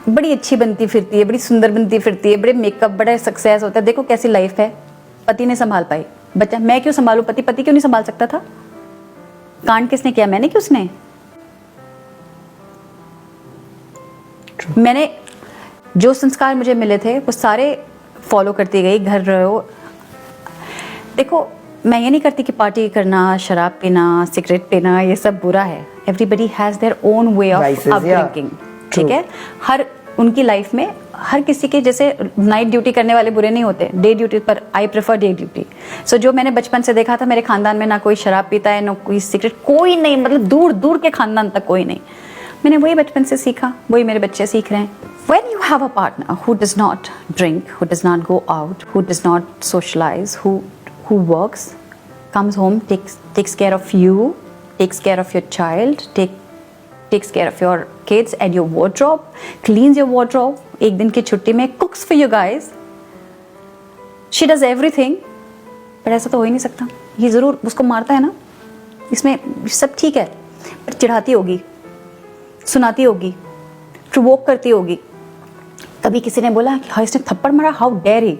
बड़ी अच्छी बनती फिरती है, बड़ी सुंदर बनती फिरती है, बड़े मेकअप, बड़ा सक्सेस होता है, देखो कैसी लाइफ है, पति ने संभाल पाई, बच्चा मैं क्यों संभालूं, पति क्यों नहीं संभाल सकता था? कांड किसने किया, मैंने कि उसने? मैंने जो संस्कार मुझे मिले थे वो सारे फॉलो करती गई। घर रहो, देखो मैं ये नहीं करती कि पार्टी करना, शराब पीना, सिगरेट पीना ये सब बुरा है। Everybody has their own way of upbringing, ठीक है? हर उनकी लाइफ में हर किसी के, जैसे नाइट ड्यूटी करने वाले बुरे नहीं होते, डे ड्यूटी, पर आई प्रेफर डे ड्यूटी। सो जो मैंने बचपन से देखा था, मेरे खानदान में ना कोई शराब पीता है, ना कोई सिगरेट, कोई नहीं, मतलब दूर दूर के खानदान तक कोई नहीं। मैंने वही बचपन से सीखा, वही मेरे बच्चे सीख रहे हैं। When you have a partner who does not drink, who does not go out, who does not socialize, who works, comes home, takes care of you, takes care of your child, takes care of your kids and your wardrobe, cleans your wardrobe, एक दिन की छुट्टी में cooks for you guys, she does everything, पर ऐसा तो हो ही नहीं सकता। ये ज़रूर उसको मारता है ना, इसमें सब ठीक है, पर चिढ़ाती होगी, सुनाती होगी, प्रोवोक करती होगी। कभी किसी ने बोला कि हाँ इसने थप्पड़ मारा, हाउ डेयर ही,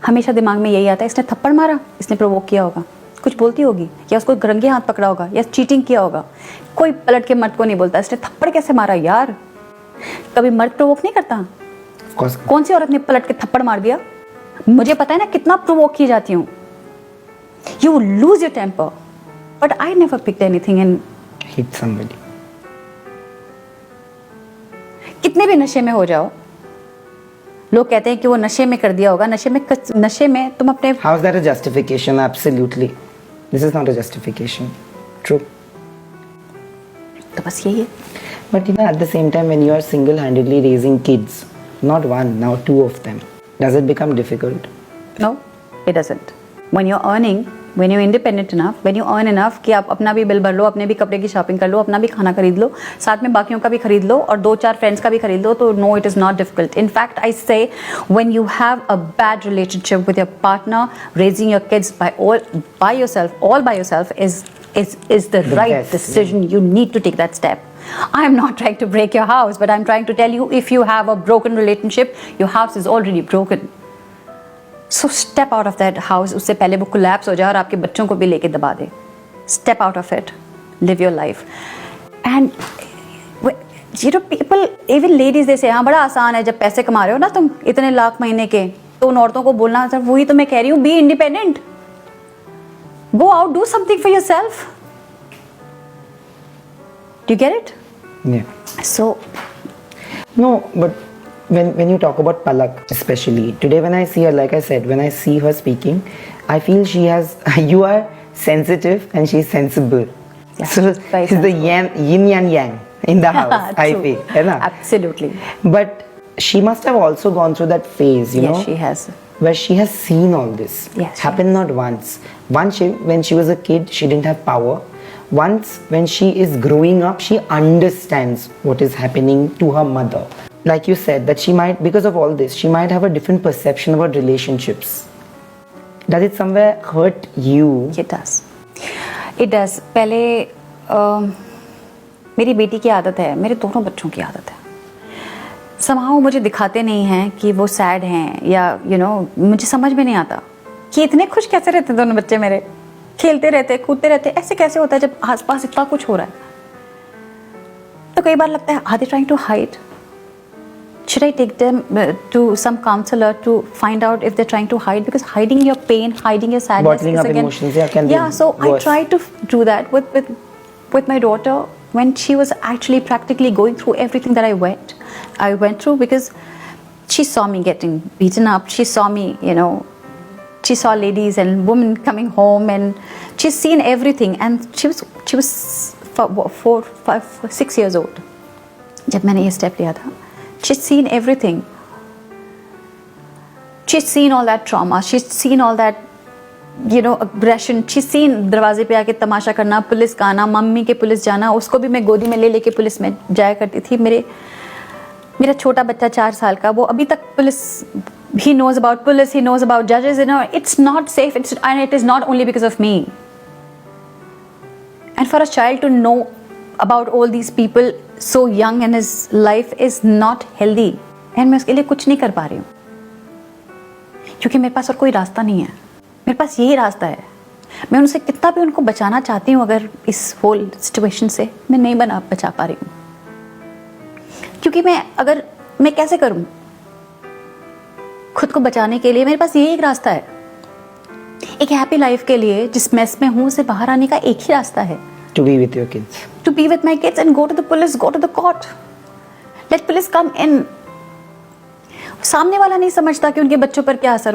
हमेशा दिमाग में यही आता है, इसने थप्पड़ मारा, इसने प्रोवोक किया होगा, कुछ बोलती होगी, या उसको रंगे हाथ पकड़ा होगा, या चीटिंग किया होगा। कोई पलट के मर्द को नहीं बोलता इसने थप्पड़ कैसे मारा यार। कभी मर्द प्रोवोक नहीं करता? कौन सी औरत ने पलट के थप्पड़ मार दिया? मुझे पता है ना कितना प्रोवोक की जाती हूँ। You lose your temper, but I never picked anything and hit somebody. कितने भी नशे में हो जाओ, लोग कहते हैं कि वो नशे में कर दिया होगा, नशे में तुम अपने। How is that a justification? Absolutely, this is not a justification. True. तो बस यही है। But you know, at the same time, when you are single-handedly raising kids, not one, now two of them, does it become difficult? No, it doesn't. When you're earning, when you're independent enough, when you earn enough कि आप अपना भी bill भर लो, अपने भी कपड़े की shopping कर लो, अपना भी खाना खरीद लो, साथ में बाकियों का भी खरीद लो, और 2-4 फ्रेंड्स का भी खरीद लो, तो no, it is not difficult. In fact, I say when you have a bad relationship with your partner, raising your kids all by yourself is the right best decision. You need to take that step. I am not trying to break your house, but I'm trying to tell you, if you have a broken relationship, your house is already broken. So step out of that house. उससे पहले वो collapse हो जाए और आपके बच्चों को भी लेके दबा दे। Step out of it. Live your life. And you know, people, even ladies, they say हाँ बड़ा आसान है, जब पैसे कमा रहे हो ना तुम इतने लाख महीने के, तो उन औरतों को बोलना, सर वही तो मैं कह रही हूँ, be independent. Go out, do something for yourself. Do you get it? Yeah. So No, but when you talk about Palak, especially today, when I see her, like I said, when I see her speaking, I feel she has. You are sensitive and she's sensible. Yeah, so very it's the yin and yang in the house. I True. feel, है ना? Absolutely. But she must have also gone through that phase, you know, Yes, she has. where she has seen all this Yes, happen not once. Once when she was a kid, she didn't have power. Once when she is growing up, she understands what is happening to her mother. Like you said, that she might, because of all this, she might have a different perception about relationships. Does it somewhere hurt you? It does. It does. पहले मेरी बेटी की आदत है, मेरे दोनों बच्चों की आदत है, somehow मुझे दिखाते नहीं हैं कि वो सैड हैं, या you know, मुझे समझ में नहीं आता कि इतने खुश कैसे रहते दोनों बच्चे मेरे, खेलते रहते, कूदते रहते, ऐसे कैसे होता है जब आसपास इतना कुछ हो रहा है। तो कई बार लगता है, are they trying to hide? Should I take them to some counselor to find out if they're trying to hide? Because hiding your pain, hiding your sadness, Bottling up emotions, yeah, can be so worse. I tried to do that with my daughter when she was actually practically going through everything that I went through, because she saw me getting beaten up. She saw me, you know, she saw ladies and women coming home, and she's seen everything. And she was 4, 5, 6 years old जब मैंने ये step लिया था. She's seen everything. She's seen all that trauma. She's seen all that, you know, aggression. She's seen दरवाजे पे आके तमाशा करना, police का आना, मम्मी के पुलिस जाना. उसको भी मैं गोदी में ले लेके पुलिस में जाया करती थी. मेरा छोटा बच्चा 4 साल का, वो अभी तक police, he knows about police, he knows about judges. You know, it's not safe. And it is not only because of me. And for a child to know about all these people so young and his life is not healthy and मैं उसके लिए कुछ नहीं कर पा रही हूँ क्योंकि मेरे पास और कोई रास्ता नहीं है, मेरे पास यही रास्ता है। मैं उनसे कितना भी उनको बचाना चाहती हूँ, अगर इस होल सिचुएशन से मैं नहीं बचा पा रही हूँ क्योंकि मैं कैसे करूँ खुद को बचाने के लिए। मेरे पास यही एक रास्ता है, एक हैप्पी लाइफ के लिए जिस मेस में हूँ उसे बाहर आने का एक ही रास्ता है। To be with your kids. To be with my kids and go to the police, go to the court. Let police come in. सामने वाला नहीं समझता कि उनके बच्चों पर क्या असर हो